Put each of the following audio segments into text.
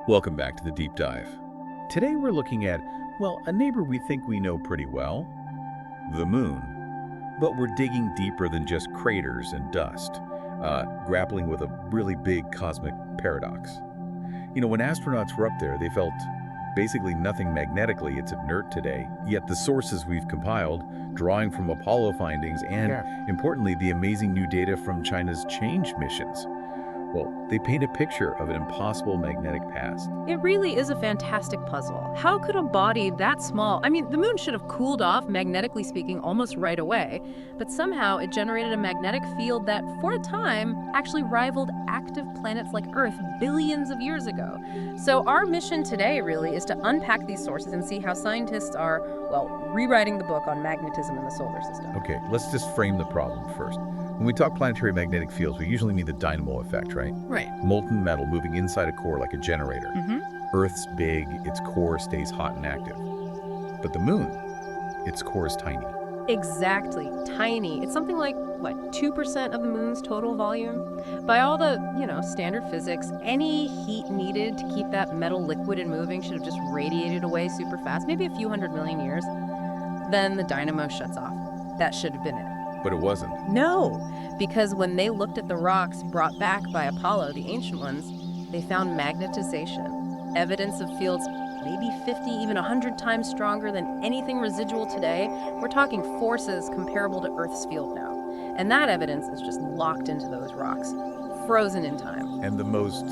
Welcome back to the Deep Dive. Today we're looking at, well, a neighbor we think we know pretty well, the Moon. But we're digging deeper than just craters and dust, grappling with a really big cosmic paradox. You know, when astronauts were up there, they felt basically nothing magnetically. It's inert today. Yet the sources we've compiled, drawing from Apollo findings and, importantly, the amazing new data from China's Chang'e missions, well, they paint a picture of an impossible magnetic past. It really is a fantastic puzzle. How could a body that small, I mean, the moon should have cooled off, magnetically speaking, almost right away, but somehow it generated a magnetic field that, for a time, actually rivaled active planets like Earth billions of years ago. So our mission today, really, is to unpack these sources and see how scientists are, well, rewriting the book on magnetism in the solar system. Okay, let's just frame the problem first. When we talk planetary magnetic fields, we usually mean the dynamo effect, right? Right. Molten metal moving inside a core like a generator. Earth's big, its core stays hot and active. But the moon, its core is tiny. Exactly, tiny. It's something like, what, 2% of the moon's total volume? By all the, standard physics, any heat needed to keep that metal liquid and moving should have just radiated away super fast, maybe a few 100 million years. Then the dynamo shuts off. That should have been it. But it wasn't. No, because when they looked at the rocks brought back by Apollo, the ancient ones, they found magnetization, evidence of fields maybe 50, even 100 times stronger than anything residual today. We're talking forces comparable to Earth's field now. And that evidence is just locked into those rocks, frozen in time. And the most,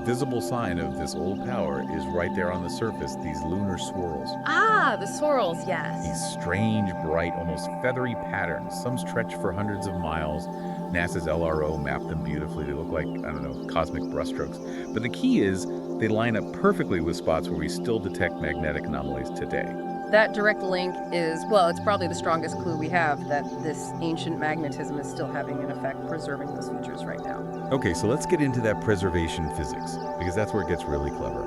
visible sign of this old power is right there on the surface, these lunar swirls. Ah, the swirls, yes. These strange, bright, almost feathery patterns. Some stretch for hundreds of miles. NASA's LRO mapped them beautifully. They look like, cosmic brushstrokes. But the key is they line up perfectly with spots where we still detect magnetic anomalies today. That direct link is, well, it's probably the strongest clue we have that this ancient magnetism is still having an effect preserving those features right now. Okay, so let's get into that preservation physics, because that's where it gets really clever.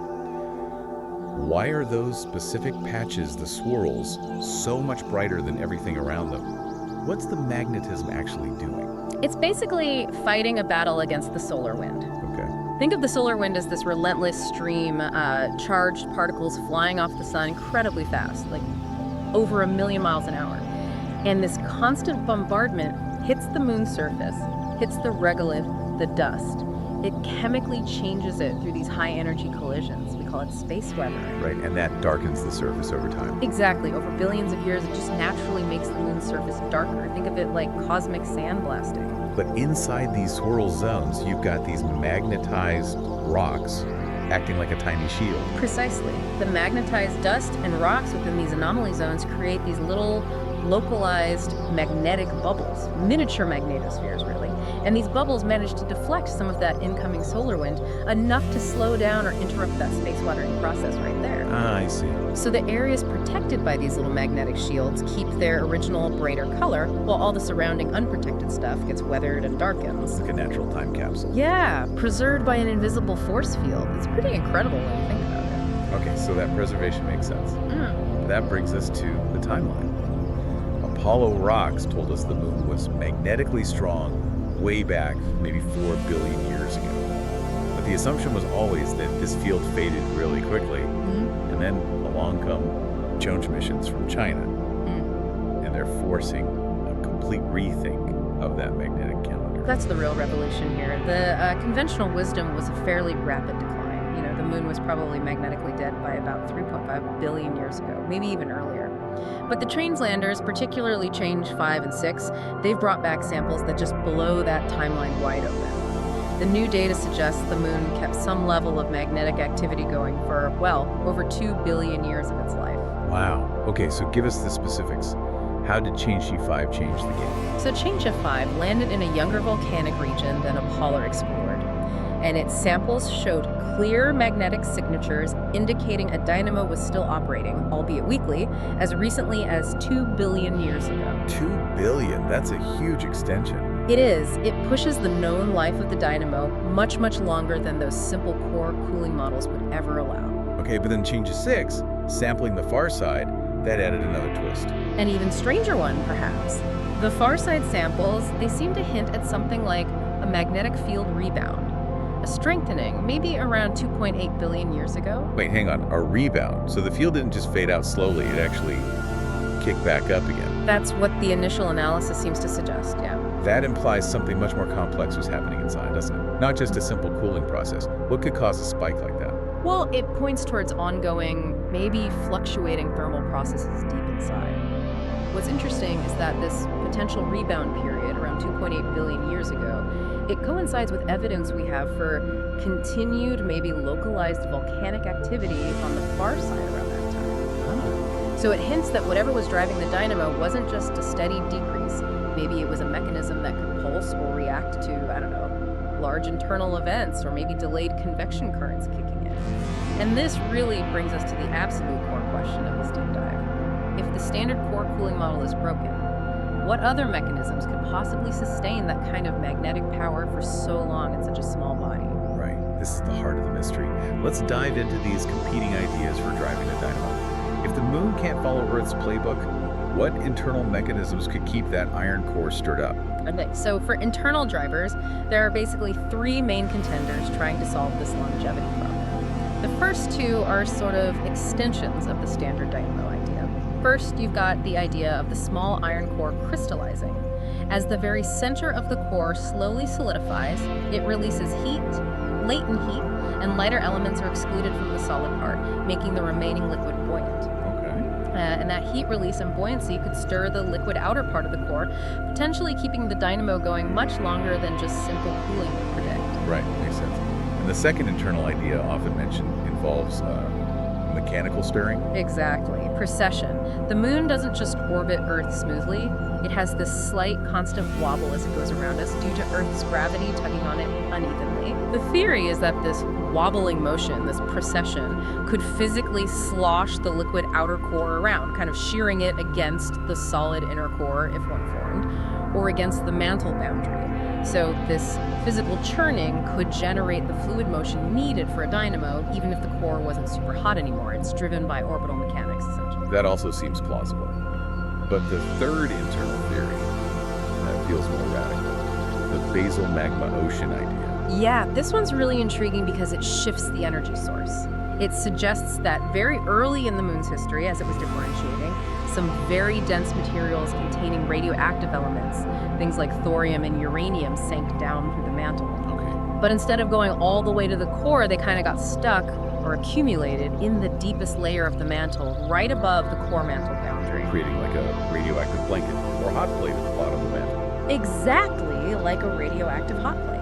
Why are those specific patches, the swirls, so much brighter than everything around them? What's the magnetism actually doing? It's basically fighting a battle against the solar wind. Okay. Think of the solar wind as this relentless stream, charged particles flying off the sun incredibly fast, like over 1 million miles an hour. And this constant bombardment hits the moon's surface, hits the regolith, the dust. It chemically changes it through these high-energy collisions. We call it space weathering. Right, and that darkens the surface over time. Exactly. Over billions of years, it just naturally makes the moon's surface darker. Think of it like cosmic sandblasting. But inside these swirl zones, you've got these magnetized rocks acting like a tiny shield. Precisely. The magnetized dust and rocks within these anomaly zones create these little localized magnetic bubbles, miniature magnetospheres, really. And these bubbles manage to deflect some of that incoming solar wind, enough to slow down or interrupt that space watering process right there. Ah, I see. So the areas protected by these little magnetic shields keep their original brighter color, while all the surrounding unprotected stuff gets weathered and darkens. Like a natural time capsule. Yeah, preserved by an invisible force field. It's pretty incredible when you think about it. Okay, so that preservation makes sense. That brings us to the timeline. Apollo rocks told us the moon was magnetically strong way back, maybe 4 billion years ago. But the assumption was always that this field faded really quickly. And then along come Chang'e missions from China. And they're forcing a complete rethink of that magnetic calendar. That's the real revolution here. The conventional wisdom was a fairly rapid decline. The moon was probably magnetically dead by about 3.5 billion years ago, maybe even earlier. But the translanders, particularly Chang'e 5 and 6, they've brought back samples that just blow that timeline wide open. The new data suggests the moon kept some level of magnetic activity going for, well, over 2 billion years of its life. Wow. Okay, so give us the specifics. How did Chang'e 5 change the game? So Chang'e 5 landed in a younger volcanic region than Apollo explored, and its samples showed clear magnetic signatures indicating a dynamo was still operating, albeit weakly, as recently as 2 billion years ago. 2 billion? That's a huge extension. It is. It pushes the known life of the dynamo much, much longer than those simple core cooling models would ever allow. Okay, but then Chang'e 6, sampling the far side, that added another twist. An even stranger one, perhaps. The far side samples, they seem to hint at something like a magnetic field rebound. a strengthening, maybe around 2.8 billion years ago. Wait, hang on. A rebound. So the field didn't just fade out slowly, it actually kicked back up again. That's what the initial analysis seems to suggest, yeah. That implies something much more complex was happening inside, doesn't it? Not just a simple cooling process. What could cause a spike like that? Well, it points towards ongoing, maybe fluctuating thermal processes deep inside. What's interesting is that this potential rebound period, around 2.8 billion years ago, it coincides with evidence we have for continued, maybe localized volcanic activity on the far side around that time. So it hints that whatever was driving the dynamo wasn't just a steady decrease. Maybe it was a mechanism that could pulse or react to, I don't know, large internal events or maybe delayed convection currents kicking in. And this really brings us to the absolute core question of this deep dive. If the standard core cooling model is broken, what other mechanisms could possibly sustain that kind of magnetic power for so long in such a small body? Right. This is the heart of the mystery. Let's dive into these competing ideas for driving a dynamo. If the moon can't follow Earth's playbook, what internal mechanisms could keep that iron core stirred up? Okay, so for internal drivers, there are basically three main contenders trying to solve this longevity problem. The first two are sort of extensions of the standard dynamo idea. First, you've got the idea of the small iron core crystallizing. As the very center of the core slowly solidifies, it releases heat, latent heat, and lighter elements are excluded from the solid part, making the remaining liquid buoyant. And that heat release and buoyancy could stir the liquid outer part of the core, potentially keeping the dynamo going much longer than just simple cooling would predict. Right, makes sense. And the second internal idea often mentioned involves mechanical stirring? Exactly. Precession. The moon doesn't just orbit Earth smoothly. It has this slight constant wobble as it goes around us due to Earth's gravity tugging on it unevenly. The theory is that this wobbling motion, this precession, could physically slosh the liquid outer core around, kind of shearing it against the solid inner core, if one formed, or against the mantle boundary. So this physical churning could generate the fluid motion needed for a dynamo, even if the core wasn't super hot anymore. It's driven by orbital mechanics, essentially. That also seems plausible. But the third internal theory feels more radical. The basal magma ocean idea. Yeah, this one's really intriguing because it shifts the energy source. It suggests that very early in the moon's history, as it was differentiating, some very dense materials containing radioactive elements, things like thorium and uranium, sank down through the mantle. Okay. But instead of going all the way to the core, they kind of got stuck or accumulated in the deepest layer of the mantle, right above the core mantle boundary. Creating like a radioactive blanket or hot plate at the bottom of the mantle. Exactly like a radioactive hot plate.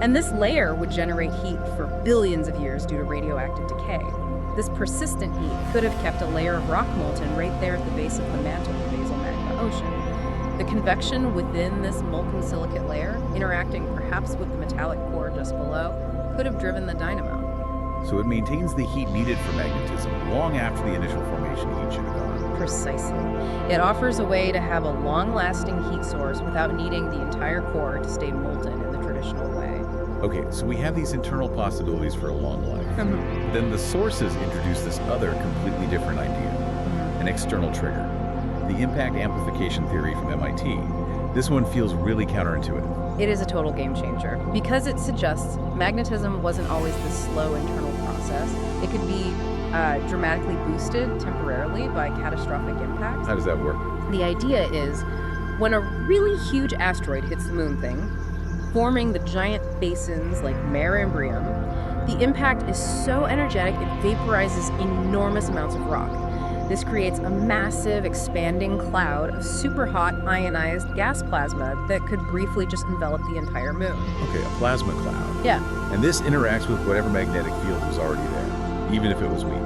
And this layer would generate heat for billions of years due to radioactive decay. This persistent heat could have kept a layer of rock molten right there at the base of the mantle of the basal magma ocean. The convection within this molten silicate layer, interacting perhaps with the metallic core just below, could have driven the dynamo. So it maintains the heat needed for magnetism long after the initial formation heat should have gone. Precisely. It offers a way to have a long-lasting heat source without needing the entire core to stay molten in the traditional way. Okay, so we have these internal possibilities for a long life. Then the sources introduce this other completely different idea, an external trigger. The impact amplification theory from MIT. This one feels really counterintuitive. It is a total game changer because it suggests magnetism wasn't always this slow internal process. It could be dramatically boosted temporarily by catastrophic impacts. How does that work? The idea is when a really huge asteroid hits the moon thing, forming the giant basins like Mare Imbrium, the impact is so energetic it vaporizes enormous amounts of rock. This creates a massive, expanding cloud of super hot ionized gas plasma that could briefly just envelop the entire moon. Okay, a plasma cloud. Yeah. And this interacts with whatever magnetic field was already there, even if it was weak.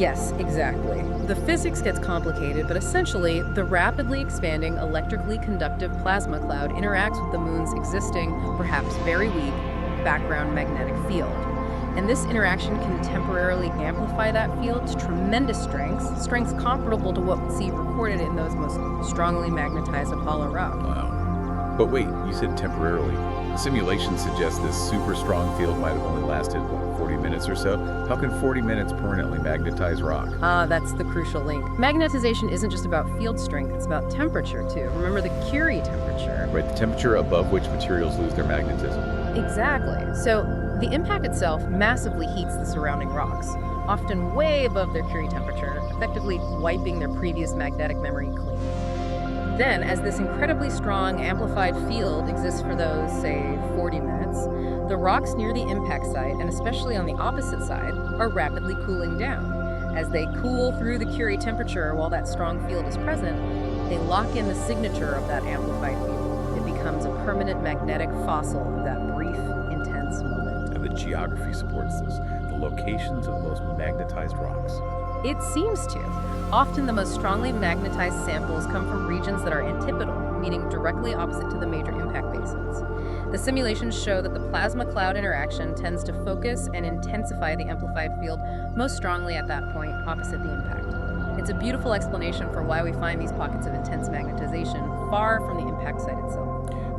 Yes, exactly. The physics gets complicated, but essentially, the rapidly expanding electrically conductive plasma cloud interacts with the moon's existing, perhaps very weak, background magnetic field. And this interaction can temporarily amplify that field to tremendous strengths comparable to what we see recorded in those most strongly magnetized Apollo rocks. Wow. But wait, you said temporarily. The simulation suggests this super strong field might have only lasted, 40 minutes or so? How can 40 minutes permanently magnetize rock? That's the crucial link. Magnetization isn't just about field strength, it's about temperature too. Remember the Curie temperature. Right, the temperature above which materials lose their magnetism. Exactly. So The impact itself massively heats the surrounding rocks, often way above their Curie temperature, effectively wiping their previous magnetic memory clean. Then, as this incredibly strong, amplified field exists for those, say, 40 minutes, the rocks near the impact site, and especially on the opposite side, are rapidly cooling down. As they cool through the Curie temperature while that strong field is present, they lock in the signature of that amplified field. It becomes a permanent magnetic fossil of that brief, intense moment. And the geography supports this. The locations of the most magnetized rocks. It seems to. Often the most strongly magnetized samples come from regions that are antipodal, meaning directly opposite to the major impact basins. The simulations show that the plasma-cloud interaction tends to focus and intensify the amplified field most strongly at that point opposite the impact. It's a beautiful explanation for why we find these pockets of intense magnetization far from the impact site itself.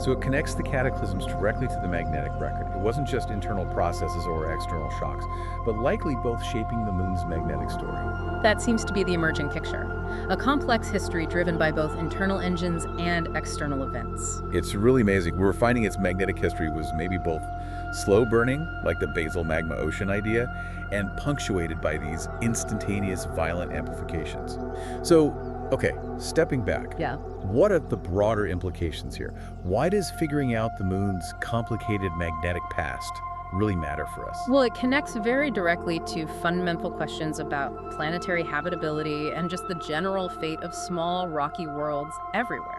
So it connects the cataclysms directly to the magnetic record. It wasn't just internal processes or external shocks, but likely both shaping the moon's magnetic story. That seems to be the emerging picture. A complex history driven by both internal engines and external events. It's really amazing. We're finding its magnetic history was maybe both slow burning, like the basal magma ocean idea, and punctuated by these instantaneous violent amplifications. So, okay, stepping back. Yeah. What are the broader implications here? Why does figuring out the moon's complicated magnetic past really matter for us? Well, it connects very directly to fundamental questions about planetary habitability and just the general fate of small, rocky worlds everywhere.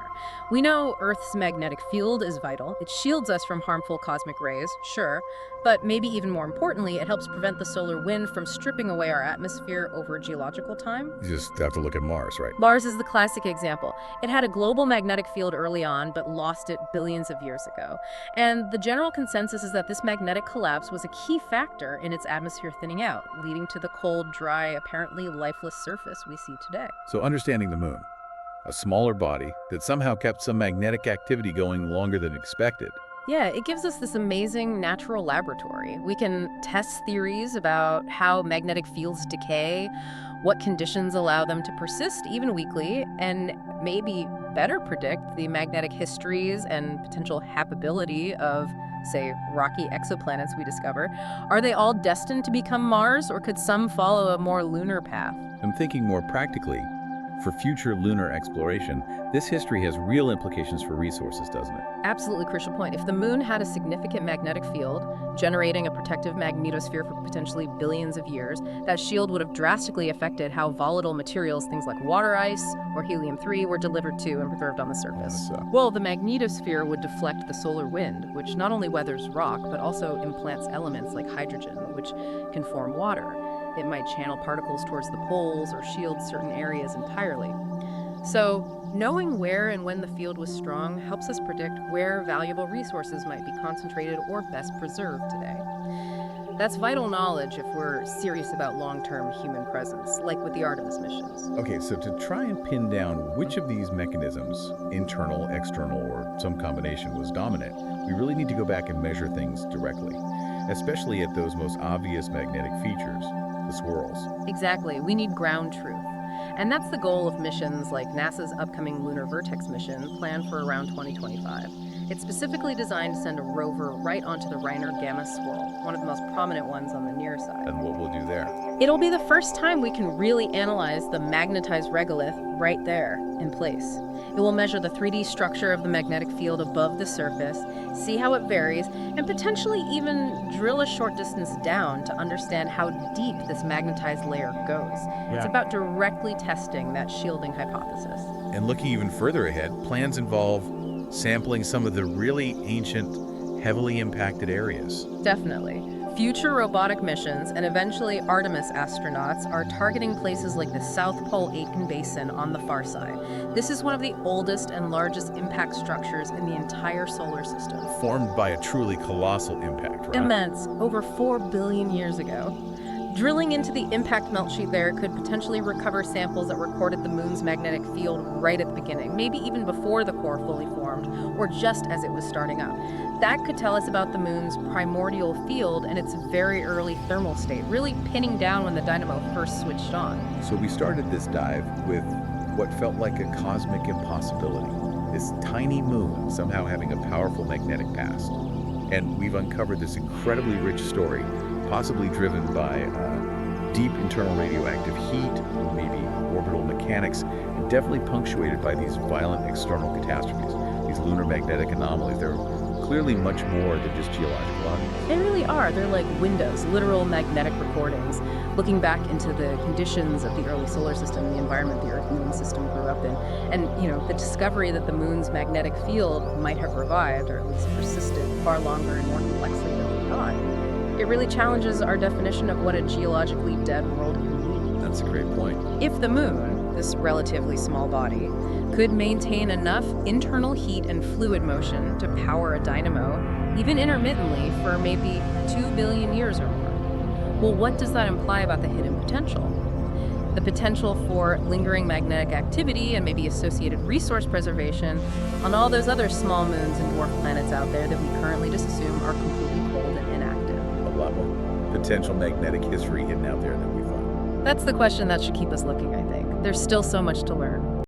We know Earth's magnetic field is vital. It shields us from harmful cosmic rays, sure, but maybe even more importantly, it helps prevent the solar wind from stripping away our atmosphere over geological time. You just have to look at Mars, right? Mars is the classic example. It had a global magnetic field early on, but lost it billions of years ago. And the general consensus is that this magnetic collapse was a key factor in its atmosphere thinning out, leading to the cold, dry, apparently lifeless surface we see today. So understanding the moon, a smaller body that somehow kept some magnetic activity going longer than expected. Yeah, it gives us this amazing natural laboratory. We can test theories about how magnetic fields decay, what conditions allow them to persist even weakly, and maybe better predict the magnetic histories and potential habitability of, say, rocky exoplanets we discover. Are they all destined to become Mars, or could some follow a more lunar path? I'm thinking more practically. For future lunar exploration, this history has real implications for resources, doesn't it? Absolutely crucial point. If the moon had a significant magnetic field, generating a protective magnetosphere for potentially billions of years, that shield would have drastically affected how volatile materials, things like water ice or helium-3, were delivered to and preserved on the surface. Well, the magnetosphere would deflect the solar wind, which not only weathers rock, but also implants elements like hydrogen, which can form water. It might channel particles towards the poles or shield certain areas entirely. So, knowing where and when the field was strong helps us predict where valuable resources might be concentrated or best preserved today. That's vital knowledge if we're serious about long-term human presence, like with the Artemis missions. Okay, so to try and pin down which of these mechanisms, internal, external, or some combination, was dominant, we really need to go back and measure things directly, especially at those most obvious magnetic features. The swirls. Exactly. We need ground truth. And that's the goal of missions like NASA's upcoming Lunar Vertex mission, planned for around 2025. It's specifically designed to send a rover right onto the Reiner Gamma swirl, one of the most prominent ones on the near side. And what we'll do there? It'll be the first time we can really analyze the magnetized regolith right there in place. It will measure the 3D structure of the magnetic field above the surface, see how it varies, and potentially even drill a short distance down to understand how deep this magnetized layer goes. Yeah. It's about directly testing that shielding hypothesis. And looking even further ahead, plans involve sampling some of the really ancient, heavily impacted areas. Definitely. Future robotic missions and eventually Artemis astronauts are targeting places like the South Pole Aitken Basin on the far side. This is one of the oldest and largest impact structures in the entire solar system. Formed by a truly colossal impact, right? Immense, over 4 billion years ago. Drilling into the impact melt sheet there could potentially recover samples that recorded the moon's magnetic field right at the beginning, maybe even before the core fully formed, or just as it was starting up. That could tell us about the moon's primordial field and its very early thermal state, really pinning down when the dynamo first switched on. So we started this dive with what felt like a cosmic impossibility. This tiny moon somehow having a powerful magnetic past. And we've uncovered this incredibly rich story, possibly driven by deep internal radioactive heat, maybe orbital mechanics, and definitely punctuated by these violent external catastrophes, these lunar magnetic anomalies. They're clearly much more than just geological objects. They really are. They're like windows, literal magnetic recordings, looking back into the conditions of the early solar system, the environment the Earth-Moon system grew up in, and the discovery that the Moon's magnetic field might have revived, or at least persisted, far longer and more complexly than we thought. It really challenges our definition of what a geologically dead world can be. That's a great point. If the Moon, this relatively small body, could maintain enough internal heat and fluid motion to power a dynamo, even intermittently, for maybe 2 billion years or more, well, what does that imply about the hidden potential? The potential for lingering magnetic activity and maybe associated resource preservation on all those other small moons and dwarf planets out there that we currently just assume are completely cold and inactive. A lot more potential magnetic history hidden out there than we thought. That's the question that should keep us looking, I think. There's still so much to learn.